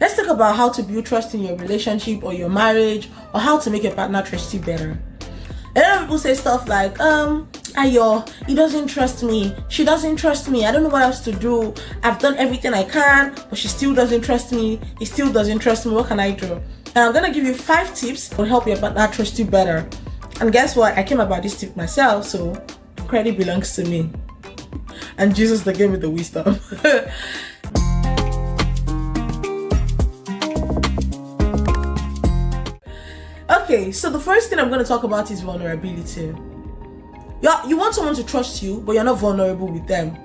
Let's talk about how to build trust in your relationship or your marriage, or how to make your partner trust you better. A lot of people say stuff like, Ayo, he doesn't trust me, she doesn't trust me, I don't know what else to do, I've done everything I can, but she still doesn't trust me, he still doesn't trust me, what can I do? And I'm gonna give you 5 tips that will help your partner trust you better. And guess what? I came about this tip myself, so credit belongs to me. And Jesus that gave me the wisdom. Okay, so the first thing I'm going to talk about is vulnerability. You want someone to trust you, but you're not vulnerable with them.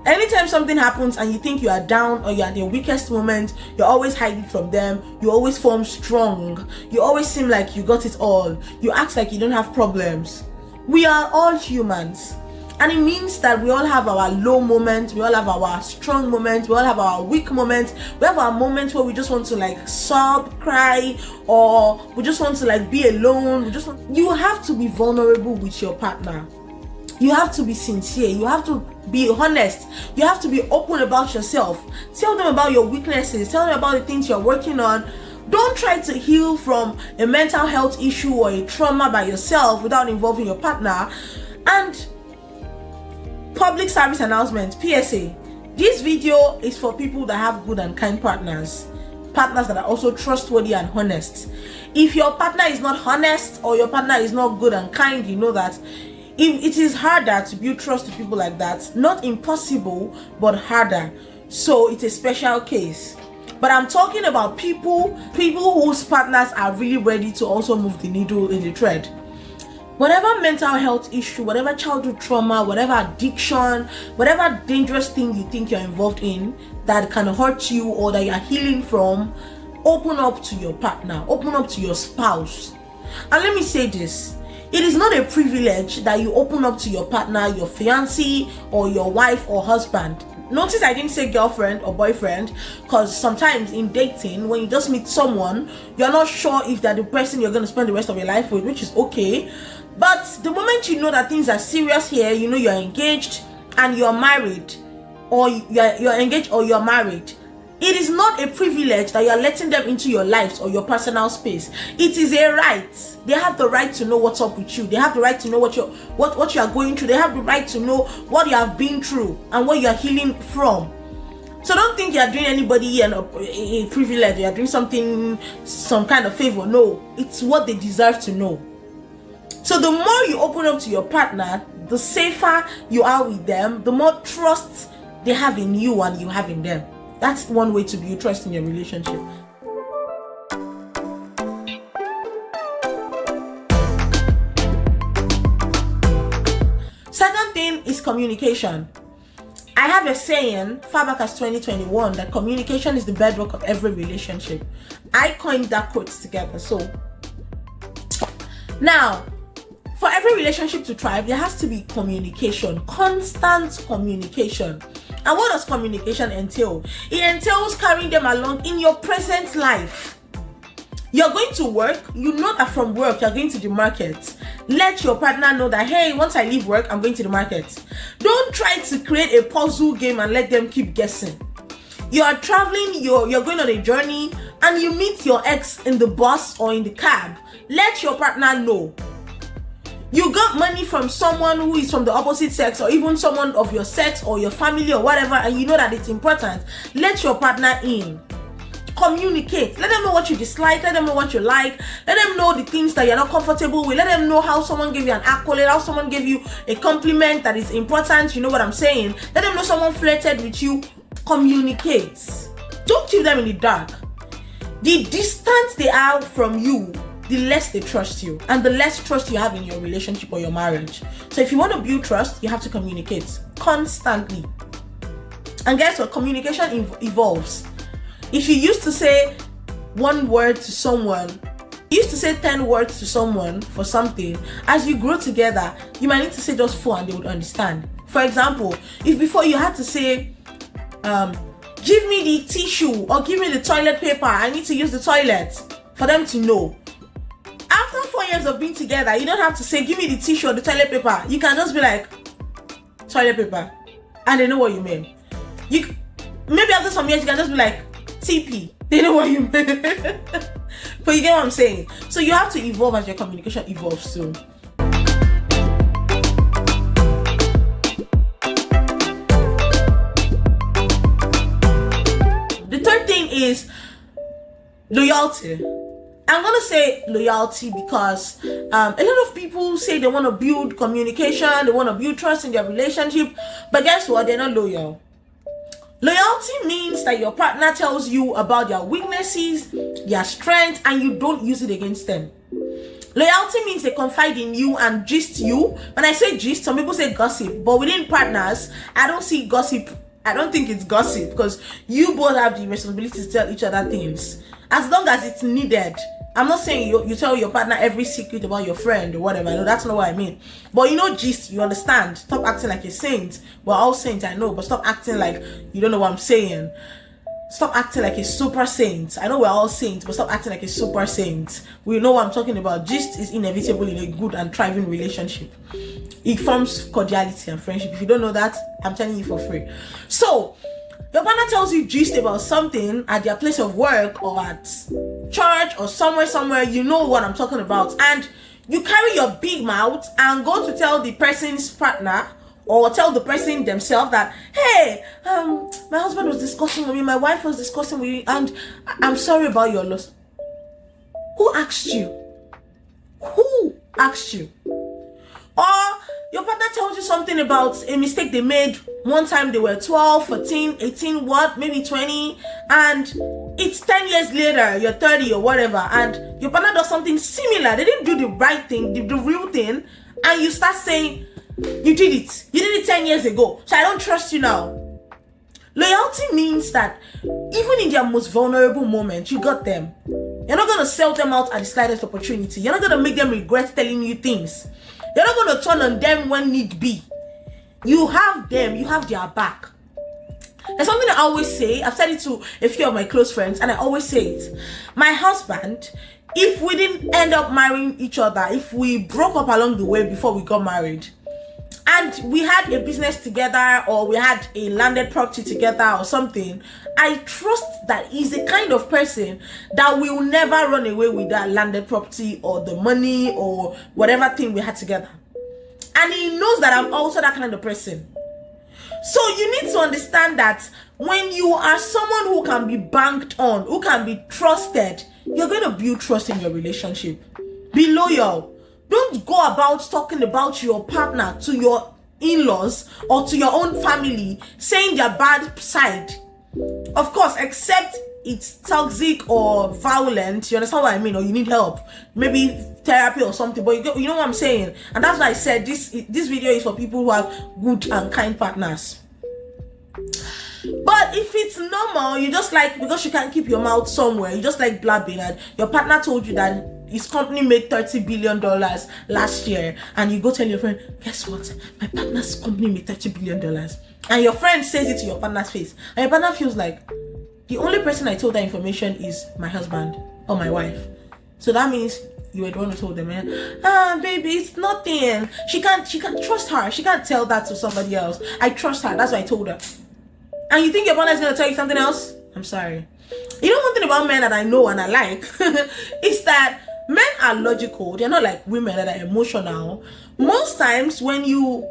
Anytime something happens and you think you are down or you're at your weakest moment, you're always hiding from them. You always form strong. You always seem like you got it all. You act like you don't have problems. We are all humans. And it means that we all have our low moments, we all have our strong moments, we all have our weak moments. We have our moments where we just want to like sob, cry, or we just want to like be alone. You have to be vulnerable with your partner. You have to be sincere. You have to be honest. You have to be open about yourself. Tell them about your weaknesses. Tell them about the things you're working on. Don't try to heal from a mental health issue or a trauma by yourself without involving your partner. And public service announcement, PSA. This video is for people that have good and kind partners. Partners that are also trustworthy and honest. If your partner is not honest or your partner is not good and kind, you know that it is harder to build trust with people like that. Not impossible, but harder. So it's a special case. But I'm talking about people whose partners are really ready to also move the needle in the thread. Whatever mental health issue, whatever childhood trauma, whatever addiction, whatever dangerous thing you think you're involved in that can hurt you or that you're healing from, open up to your partner, open up to your spouse. And let me say this, it is not a privilege that you open up to your partner, your fiancé, or your wife or husband. Notice I didn't say girlfriend or boyfriend, because sometimes in dating, when you just meet someone, you're not sure if they're the person you're going to spend the rest of your life with, which is okay. But the moment you know that things are serious here, you know you're engaged and you're married, or you're engaged or you're married, it is not a privilege that you're letting them into your lives or your personal space. It is a right. They have the right to know what's up with you. They have the right to know what you are going through. They have the right to know what you have been through and what you are healing from. So don't think you're doing anybody a privilege. You're doing some kind of favor. No, it's what they deserve to know. So the more you open up to your partner, the safer you are with them, the more trust they have in you and you have in them. That's one way to build trust in your relationship. Second thing is communication. I have a saying, far back as 2021, that communication is the bedrock of every relationship. I coined that quote together. So now, for every relationship to thrive, there has to be communication, constant communication. And what does communication entail? It entails carrying them along in your present life. You're going to work, you know that from work you're going to the market. Let your partner know that, hey, once I leave work, I'm going to the market. Don't try to create a puzzle game and let them keep guessing. You are traveling, you're going on a journey, and you meet your ex in the bus or in the cab. Let your partner know. You got money from someone who is from the opposite sex, or even someone of your sex or your family or whatever, and you know that it's important. Let your partner in. Communicate. Let them know what you dislike. Let them know what you like. Let them know the things that you're not comfortable with. Let them know how someone gave you an accolade, how someone gave you a compliment that is important. You know what I'm saying? Let them know someone flirted with you. Communicate. Don't keep them in the dark. The distance they are from you, the less they trust you, and the less trust you have in your relationship or your marriage. So if you want to build trust, you have to communicate constantly. And guess what? Communication evolves. If you used to say one word to someone, you used to say 10 words to someone for something, as you grow together, you might need to say just 4 and they would understand. For example, if before you had to say, give me the tissue or give me the toilet paper, I need to use the toilet, for them to know. After 4 years of being together, you don't have to say, give me the tissue or the toilet paper. You can just be like, toilet paper. And they know what you mean. Maybe after some years, you can just be like, TP. They know what you mean. But you get what I'm saying? So you have to evolve as your communication evolves too. The third thing is loyalty. I'm gonna say loyalty because a lot of people say they want to build communication, they want to build trust in their relationship, but guess what? They're not loyal. Loyalty means that your partner tells you about their weaknesses, their strengths, and you don't use it against them. Loyalty means they confide in you and gist you. When I say gist, some people say gossip, but within partners, I don't see gossip. I don't think it's gossip because you both have the responsibility to tell each other things as long as it's needed. I'm not saying you tell your partner every secret about your friend or whatever. No, that's not what I mean. But gist, you understand. Stop acting like a saint. We're all saints, I know, but stop acting like you don't know what I'm saying. Stop acting like a super saint. I know we're all saints, but stop acting like a super saint. We know what I'm talking about. Gist is inevitable in a good and thriving relationship. It forms cordiality and friendship. If you don't know that, I'm telling you for free. So, your partner tells you gist about something at their place of work or at church or somewhere, you know what I'm talking about, and you carry your big mouth and go to tell the person's partner or tell the person themselves that, hey, my husband was discussing with me, my wife was discussing with me, and I'm sorry about your loss. Who asked you? Who asked you? Or your partner tells you something about a mistake they made one time. They were 12, 14, 18, maybe 20, and it's 10 years later, you're 30 or whatever, and your partner does something similar. They didn't do the right thing, the real thing, and you start saying, you did it 10 years ago, so I don't trust you now. Loyalty means that even in their most vulnerable moment, you got them. You're not going to sell them out at the slightest opportunity. You're not going to make them regret telling you things. You're not going to turn on them when need be. You have them, you have their back. There's something I always say. I've said it to a few of my close friends, and I always say it. My husband, if we didn't end up marrying each other, if we broke up along the way before we got married, and we had a business together or we had a landed property together or something, I trust that he's the kind of person that will never run away with that landed property or the money or whatever thing we had together. And he knows that I'm also that kind of person. So you need to understand that when you are someone who can be banked on, who can be trusted, you're going to build trust in your relationship. Be loyal. Don't go about talking about your partner to your in-laws or to your own family, saying their bad side. Of course, except it's toxic or violent, you understand what I mean, or you need help, maybe therapy or something, but you know what I'm saying. And that's why I said this video is for people who have good and kind partners. But if it's normal, you just like, because you can't keep your mouth somewhere, you just like blabbing, and your partner told you that his company made $30 billion last year, and you go tell your friend, guess what, my partner's company made $30 billion, and your friend says it to your partner's face, and your partner feels like, the only person I told that information is my husband or my wife. So that means you were the one who told them, baby, it's nothing. She can't trust her. She can't tell that to somebody else. I trust her. That's what I told her. And you think your partner is going to tell you something else? I'm sorry. You know one thing about men that I know and I like is that men are logical. They're not like women that are emotional. Most times when you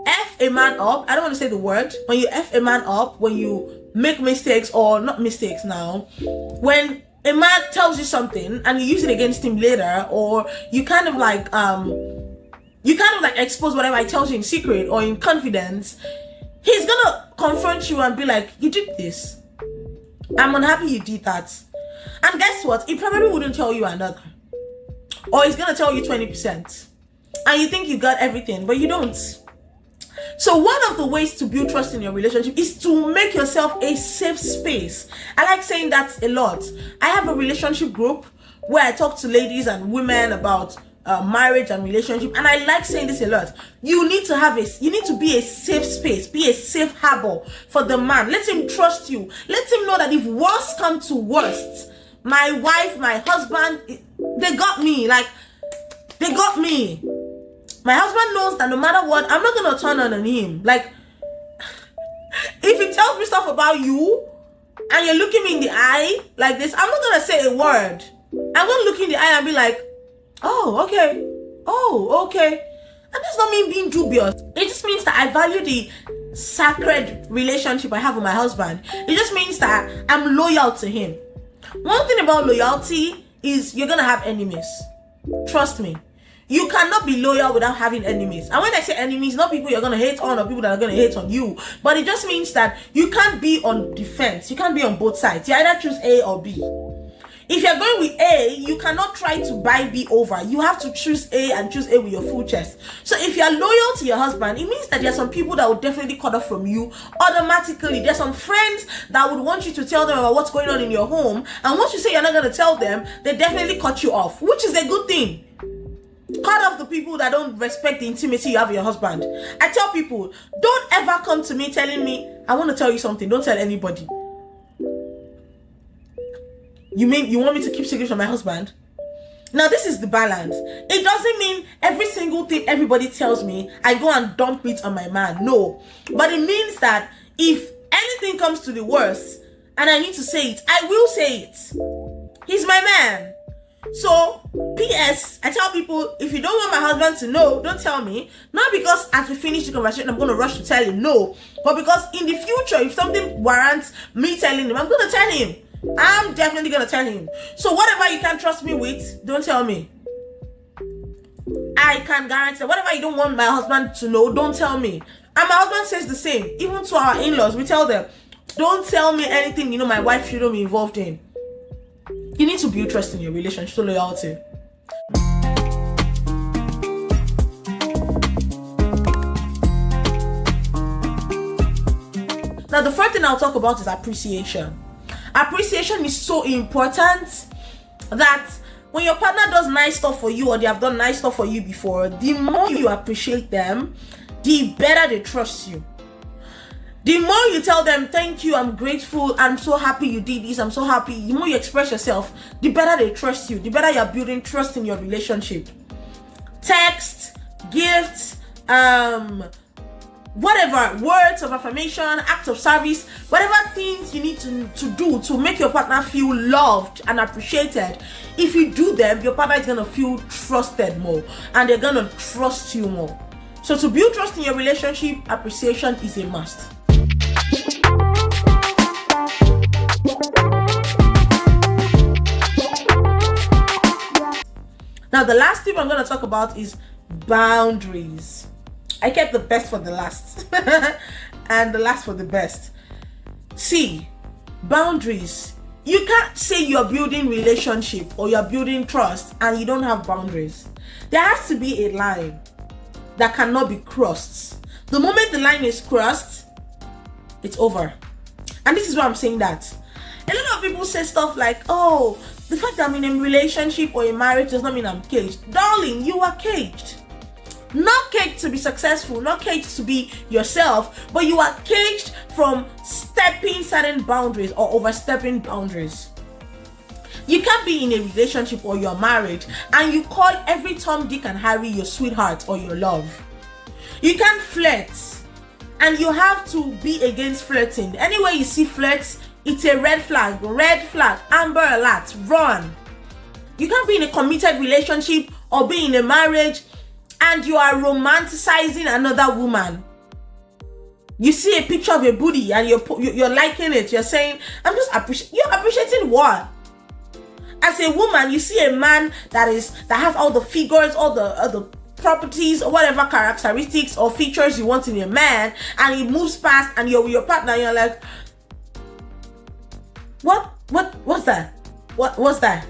F a man up, I don't want to say the word, when you F a man up, when you make mistakes, or not mistakes now, when a man tells you something and you use it against him later, or you kind of like expose whatever he tells you in secret or in confidence, he's gonna confront you and be like, you did this, I'm unhappy you did that. And guess what, he probably wouldn't tell you another, or he's gonna tell you 20%, and you think you got everything, but you don't. So one of the ways to build trust in your relationship is to make yourself a safe space. I like saying that a lot. I have a relationship group where I talk to ladies and women about marriage and relationship, and I like saying this a lot. You need to be a safe space, be a safe harbor for the man. Let him trust you. Let him know that if worst come to worst, my wife, my husband, they got me. Like, they got me. My husband knows that no matter what, I'm not gonna turn on him. Like, if he tells me stuff about you, and you're looking me in the eye like this, I'm not gonna say a word. I'm gonna look in the eye and be like, oh, okay. Oh, okay. And that's not me being dubious. It just means that I value the sacred relationship I have with my husband. It just means that I'm loyal to him. One thing about loyalty is you're gonna have enemies. Trust me. You cannot be loyal without having enemies. And when I say enemies, not people you're gonna hate on or people that are gonna hate on you. But it just means that you can't be on defense. You can't be on both sides. You either choose A or B. If you're going with A, you cannot try to buy B over. You have to choose A and choose A with your full chest. So if you're loyal to your husband, it means that there's some people that will definitely cut off from you automatically. There's some friends that would want you to tell them about what's going on in your home. And once you say you're not going to tell them, they definitely cut you off, which is a good thing. Cut off the people that don't respect the intimacy you have with your husband. I tell people, don't ever come to me telling me, I want to tell you something. Don't tell anybody. You mean you want me to keep secrets from my husband? Now this is the balance. It doesn't mean every single thing everybody tells me, I go and dump it on my man. No. But it means that if anything comes to the worst and I need to say it, I will say it. He's my man. So, P.S. I tell people, if you don't want my husband to know, don't tell me. Not because as we finish the conversation, I'm going to rush to tell him, no. But because in the future, if something warrants me telling him, I'm going to tell him. I'm definitely going to tell him. So whatever you can't trust me with, don't tell me. I can guarantee that whatever you don't want my husband to know, don't tell me. And my husband says the same. Even to our in-laws, we tell them, don't tell me anything my wife shouldn't be involved in. You need to build trust in your relationship, so loyalty. Now, the first thing I'll talk about is appreciation. Appreciation is so important that when your partner does nice stuff for you or they have done nice stuff for you before, the more you appreciate them, the better they trust you. The more you tell them, thank you, I'm grateful, I'm so happy you did this, I'm so happy, the more you express yourself, the better they trust you, the better you're building trust in your relationship. Text, gifts, whatever, words of affirmation, acts of service, whatever things you need to do to make your partner feel loved and appreciated. If you do them, your partner is going to feel trusted more and they're going to trust you more. So to build trust in your relationship, appreciation is a must. Now the last tip I'm going to talk about is boundaries. I kept the best for the last and the last for the best. See, boundaries. You can't say you're building relationship or you're building trust and you don't have boundaries. There has to be a line that cannot be crossed. The moment the line is crossed, it's over. And this is why I'm saying that. A lot of people say stuff like, oh, the fact that I'm in a relationship or a marriage does not mean I'm caged. Darling, you are caged. Not caged to be successful, not caged to be yourself, but you are caged from stepping certain boundaries or overstepping boundaries. You can't be in a relationship or you're married and you call every Tom, Dick and Harry your sweetheart or your love. You can't flirt and you have to be against flirting. Anywhere you see flirts, it's a red flag, amber alert, run. You can't be in a committed relationship or be in a marriage and you are romanticizing another woman. You see a picture of a booty and you're liking it. You're saying, I'm just appreciating. You're appreciating what? As a woman, you see a man that has all the figures, all the properties, or whatever characteristics or features you want in a man, and he moves past, and you're with your partner, and you're like, what's that? What's that?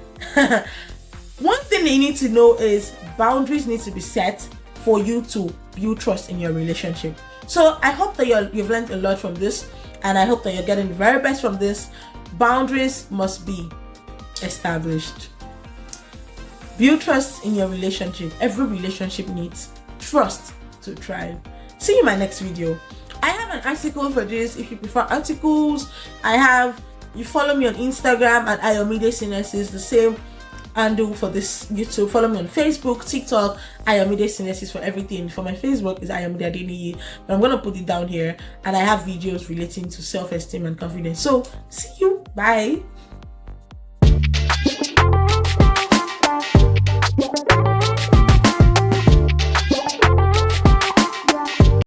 One thing you need to know is boundaries need to be set for you to build trust in your relationship. So I hope that you've learned a lot from this, and I hope that you're getting the very best from this. Boundaries must be established. Build trust in your relationship. Every relationship needs trust to thrive. See you in my next video. I have an article for this. If you prefer articles, you follow me on Instagram at Ayomide Sinus, the same handle for this YouTube. Follow me on Facebook, TikTok, Ayomide Synesis for everything. For my Facebook is Ayomide Adeniyi, but I'm gonna put it down here, and I have videos relating to self-esteem and confidence. So see you, bye.